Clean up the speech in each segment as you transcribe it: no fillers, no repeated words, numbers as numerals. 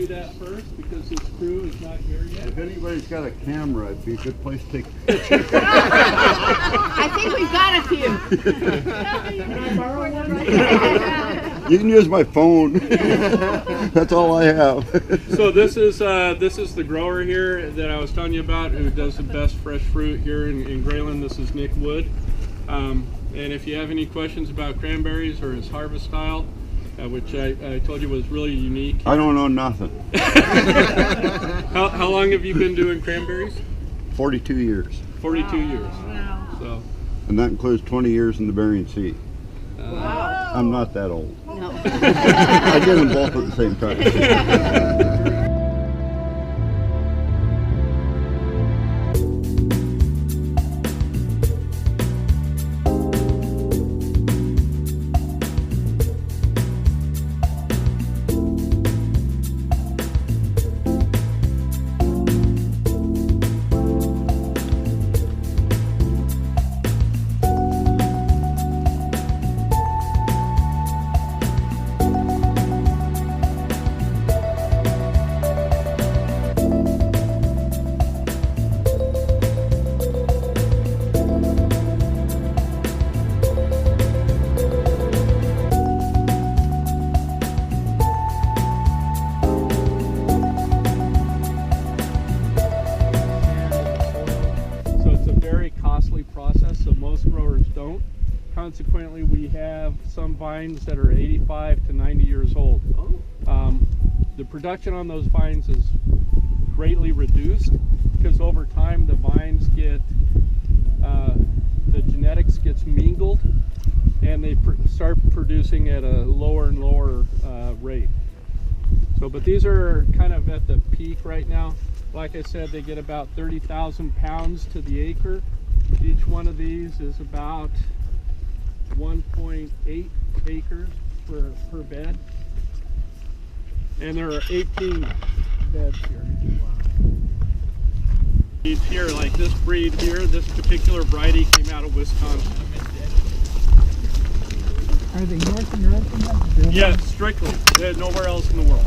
do that first because his crew is not here yet. If anybody's got a camera, it'd be a good place to take pictures. I think we've got a few. Can I borrow one? You can use my phone. That's all I have. So this is the grower here that I was telling you about, who does the best fresh fruit here in Grayland. This is Nick Wood. And if you have any questions about cranberries or his harvest style, which I told you was really unique. I don't know nothing. How long have you been doing cranberries? 42 years. 42 years. Wow. So. And that includes 20 years in the Bering Sea. Wow. I'm not that old. No. I did them both at the same time. Process, so most growers don't. Consequently, we have some vines that are 85 to 90 years old. The production on those vines is greatly reduced because over time the vines get, the genetics gets mingled and they start producing at a lower and lower rate. So, but these are kind of at the peak right now. Like I said, they get about 30,000 pounds to the acre. Each one of these is about 1.8 acres per bed. And there are 18 beds here. Wow. These here, like this breed here, this particular variety came out of Wisconsin. Are they North American? Yes, strictly. They're nowhere else in the world.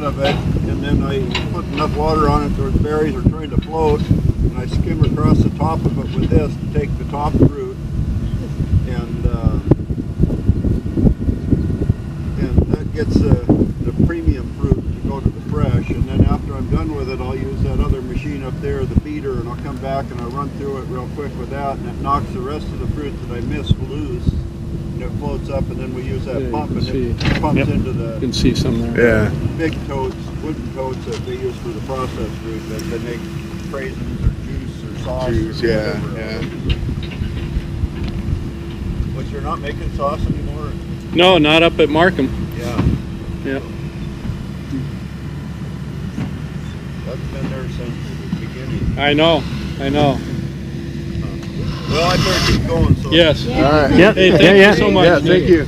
Of it, and then I put enough water on it so the berries are trying to float, and I skim across the top of it with this to take the top fruit, and that gets the premium fruit to go to the fresh. And then after I'm done with it, I'll use that other machine up there, the beater, and I'll come back and I'll run through it real quick with that, and it knocks the rest of the fruit that I missed loose. It floats up, and then we use that pump, and it pumps into the. You can see some there. Yeah. Big totes, wooden totes that they use for the processed fruit that they make craisins or juice or sauce. Juice, or whatever. But you're not making sauce anymore? No, not up at Markham. Yeah. Yeah. That's been there since the beginning. I know. Well, I better keep going. So. Yes. Yeah. All right. Hey, thank you so much. Yeah, thank you.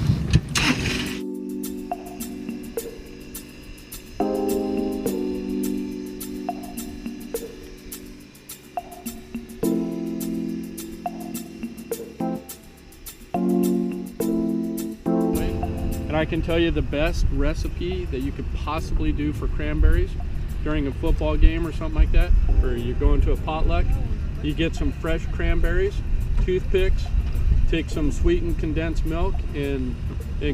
And I can tell you the best recipe that you could possibly do for cranberries during a football game or something like that, or you're going to a potluck, you get some fresh cranberries, toothpicks, take some sweetened condensed milk and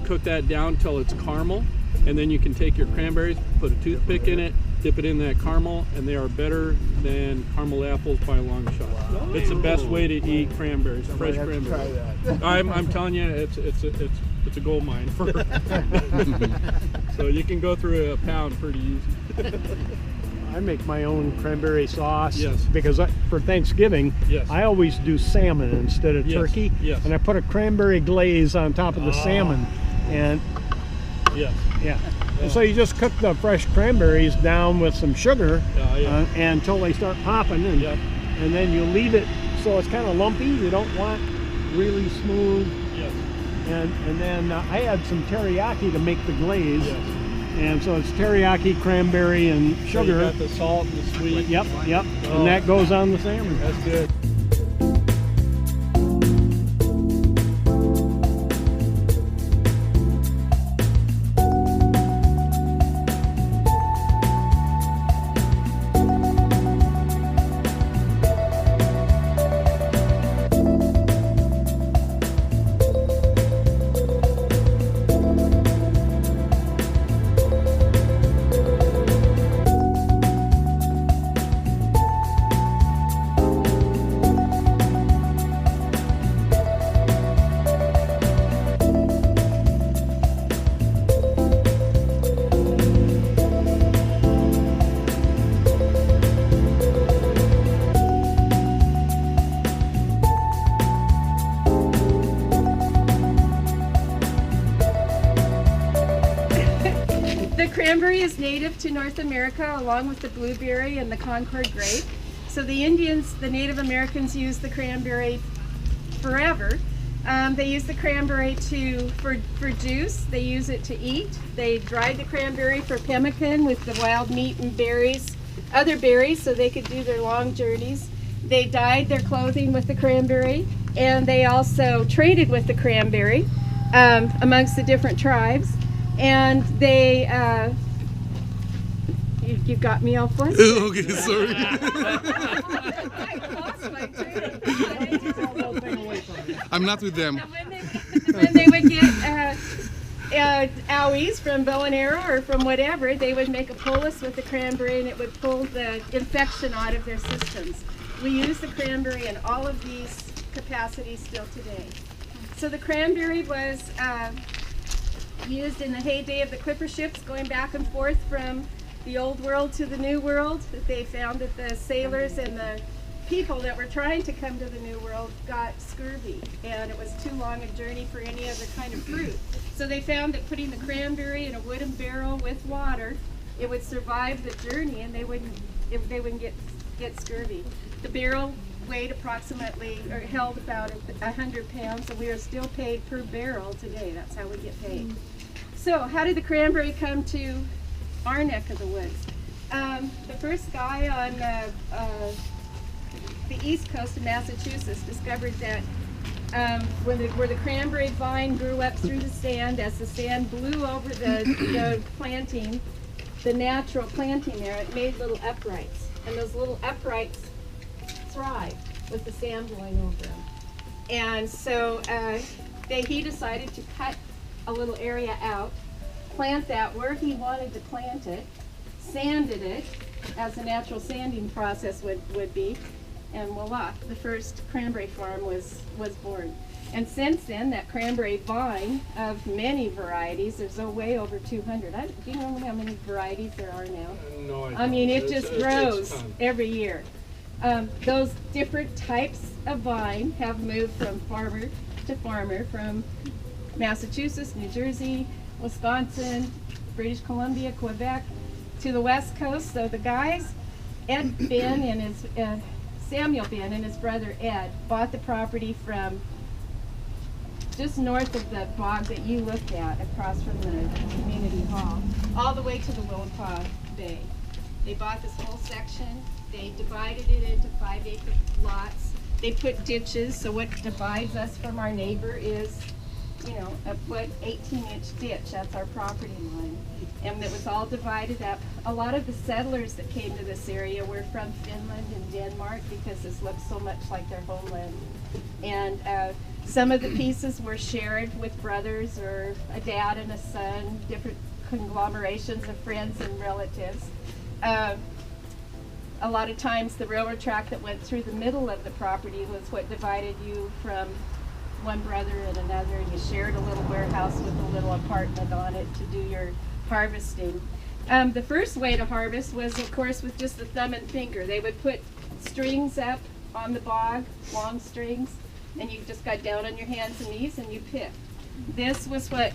cook that down till it's caramel, and then you can take your cranberries, put a toothpick in it, dip it in that caramel, and they are better than caramel apples by a long shot. Wow. It's the best way to eat cranberries, fresh cranberries. I'm telling you, it's a gold mine. So you can go through a pound pretty easy. I make my own cranberry sauce. Yes. Because for Thanksgiving, yes, I always do salmon instead of turkey. Yes. And I put a cranberry glaze on top of the salmon. And yes. Yeah. And so you just cook the fresh cranberries down with some sugar until they start popping, and then you leave it so it's kind of lumpy. You don't want really smooth. Yes. And then I add some teriyaki to make the glaze. Yes. And so it's teriyaki, cranberry, and sugar. So you got the salt and the sweet. Yep. Oh. And that goes on the salmon. That's good. Cranberry is native to North America along with the blueberry and the Concord grape. So the Indians, the Native Americans, use the cranberry forever. They use the cranberry for juice. They use it to eat. They dried the cranberry for pemmican with the wild meat and berries, other berries, so they could do their long journeys. They dyed their clothing with the cranberry, and they also traded with the cranberry amongst the different tribes. And they, you got me all flustered. Okay, sorry. I lost my train of thought. I'm not with them. When they would get owies from bow and arrow or from whatever, they would make a poultice with the cranberry, and it would pull the infection out of their systems. We use the cranberry in all of these capacities still today. So the cranberry was used in the heyday of the clipper ships going back and forth from the old world to the new world. They found that the sailors and the people that were trying to come to the new world got scurvy, and it was too long a journey for any other kind of fruit. So they found that putting the cranberry in a wooden barrel with water, it would survive the journey, and they wouldn't get scurvy. The barrel weighed approximately, or held about 100 pounds, and we are still paid per barrel today. That's how we get paid. So how did the cranberry come to our neck of the woods? The first guy on the east coast of Massachusetts discovered that where the cranberry vine grew up through the sand, as the sand blew over the planting, the natural planting there, it made little uprights. And those little uprights thrive with the sand blowing over them. And so he decided to cut a little area out, plant that where he wanted to plant it, sanded it as the natural sanding process would be, and voila, the first cranberry farm was born. And since then, that cranberry vine of many varieties, there's way over 200. Do you know how many varieties there are now? No idea. I mean, it just grows every year. Those different types of vine have moved from farmer to farmer, from Massachusetts, New Jersey, Wisconsin, British Columbia, Quebec, to the West Coast. So the guys, Samuel Ben and his brother Ed, bought the property from just north of the bog that you looked at, across from the community hall, all the way to the Willapa Bay. They bought this whole section. They divided it into 5-acre lots. They put ditches, so what divides us from our neighbor is you know, a foot 18-inch ditch. That's our property line. And it was all divided up. A lot of the settlers that came to this area were from Finland and Denmark because this looks so much like their homeland. And some of the pieces were shared with brothers or a dad and a son, different conglomerations of friends and relatives. A lot of times the railroad track that went through the middle of the property was what divided you from one brother and another, and you shared a little warehouse with a little apartment on it to do your harvesting. The first way to harvest was, of course, with just the thumb and finger. They would put strings up on the bog, long strings, and you just got down on your hands and knees and you pick. This was what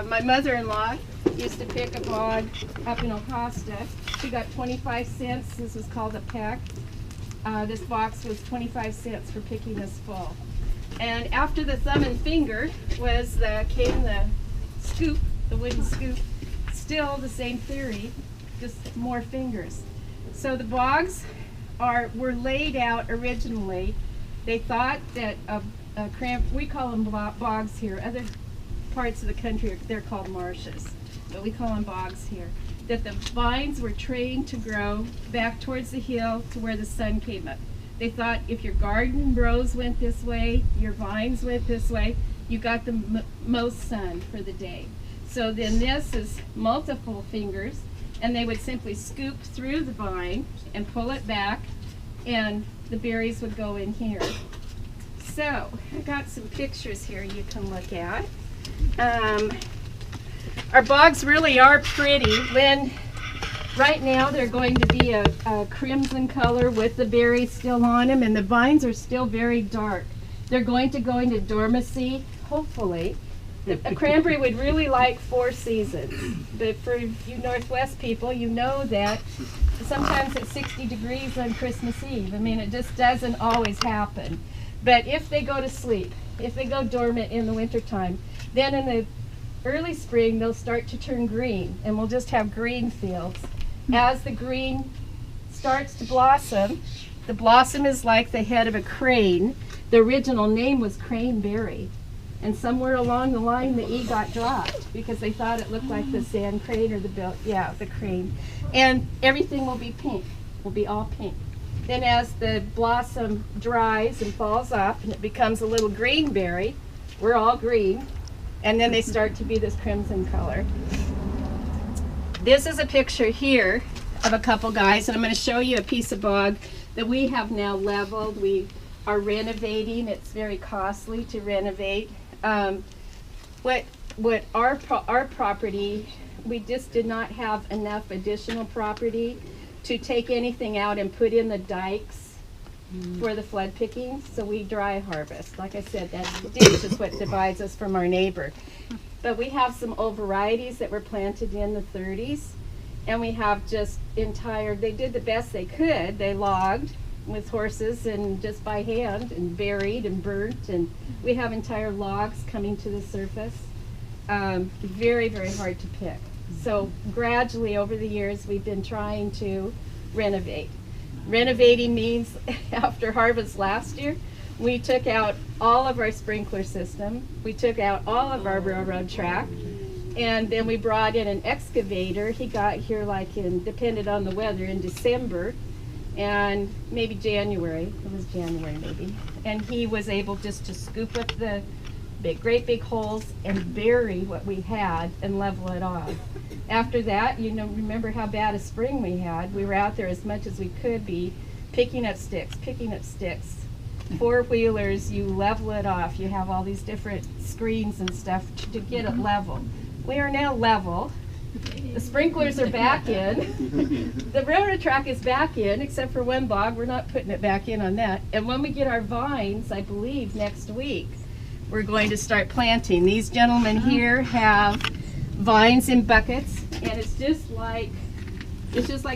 my mother-in-law used to pick a bog up in Ocosta. She got 25 cents. This was called a peck. This box was 25 cents for picking this full. And after the thumb and finger came the scoop, the wooden scoop. Still the same theory, just more fingers. So the bogs were laid out originally. They thought that we call them bogs here. Other parts of the country, they're called marshes, but we call them bogs here. That the vines were trained to grow back towards the hill to where the sun came up. They thought if your garden rows went this way, your vines went this way, you got the most sun for the day. So then this is multiple fingers, and they would simply scoop through the vine and pull it back, and the berries would go in here. So I got some pictures here you can look at. Our bogs really are pretty. Right now they're going to be a crimson color with the berries still on them, and the vines are still very dark. They're going to go into dormancy, hopefully. A cranberry would really like 4 seasons, but for you Northwest people, you know that sometimes it's 60 degrees on Christmas Eve. I mean, it just doesn't always happen. But if they go to sleep, if they go dormant in the wintertime, then in the early spring they'll start to turn green, and we'll just have green fields. As the green starts to blossom, the blossom is like the head of a crane. The original name was Cranberry. And somewhere along the line, the E got dropped because they thought it looked like the sand crane or the crane. And everything will be pink, will be all pink. Then as the blossom dries and falls off and it becomes a little green berry, we're all green, and then they start to be this crimson color. This is a picture here of a couple guys, and I'm going to show you a piece of bog that we have now leveled. We are renovating. It's very costly to renovate. What our property, we just did not have enough additional property to take anything out and put in the dikes for the flood picking, so we dry harvest. Like I said, that ditch is what divides us from our neighbor. But we have some old varieties that were planted in the 30s, and we have just they did the best they could. They logged with horses and just by hand and buried and burnt, and we have entire logs coming to the surface. Very, very hard to pick. So gradually over the years we've been trying to renovate. Renovating means after harvest last year, we took out all of our sprinkler system, we took out all of our railroad track, and then we brought in an excavator. He got here depended on the weather, in December, and maybe January. It was January maybe. And he was able just to scoop up the great big holes and bury what we had and level it off. After that, remember how bad a spring we had. We were out there as much as we could be, picking up sticks. 4-wheelers, you level it off. You have all these different screens and stuff to get it level. We are now level. The sprinklers are back in. The railroad track is back in, except for one bog. We're not putting it back in on that. And when we get our vines, I believe next week, we're going to start planting. These gentlemen here have vines in buckets, and it's just like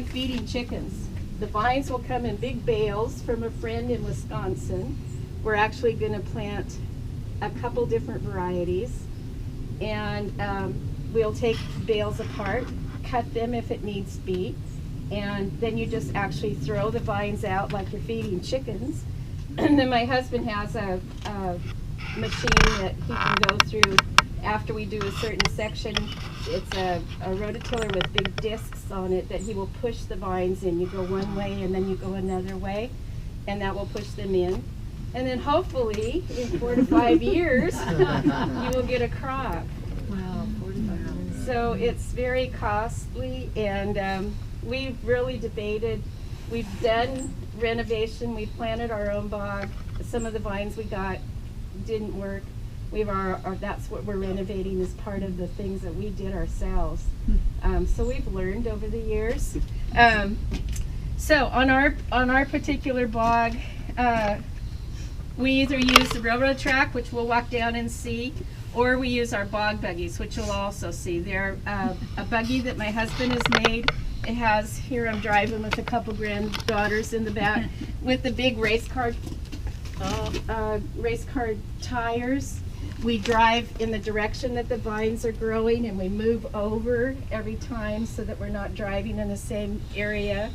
feeding chickens. The vines will come in big bales from a friend in Wisconsin. We're actually going to plant a couple different varieties, and we'll take bales apart, cut them if it needs to be, and then you just actually throw the vines out like you're feeding chickens. And then my husband has a machine that he can go through after we do a certain section. It's a rototiller with big discs on it that he will push the vines in. You go one way and then you go another way, and that will push them in. And then hopefully in 4 to 5 years you will get a crop. Wow, 45 years. So it's very costly, and we've really debated. We've done renovation. We planted our own bog. Some of the vines we got didn't work. That's what we're renovating as part of the things that we did ourselves. So we've learned over the years. So on our particular bog, we either use the railroad track, which we'll walk down and see, or we use our bog buggies, which you'll also see. They're a buggy that my husband has made. It has, here I'm driving with a couple granddaughters in the back, with the big race car tires. We drive in the direction that the vines are growing, and we move over every time so that we're not driving in the same area.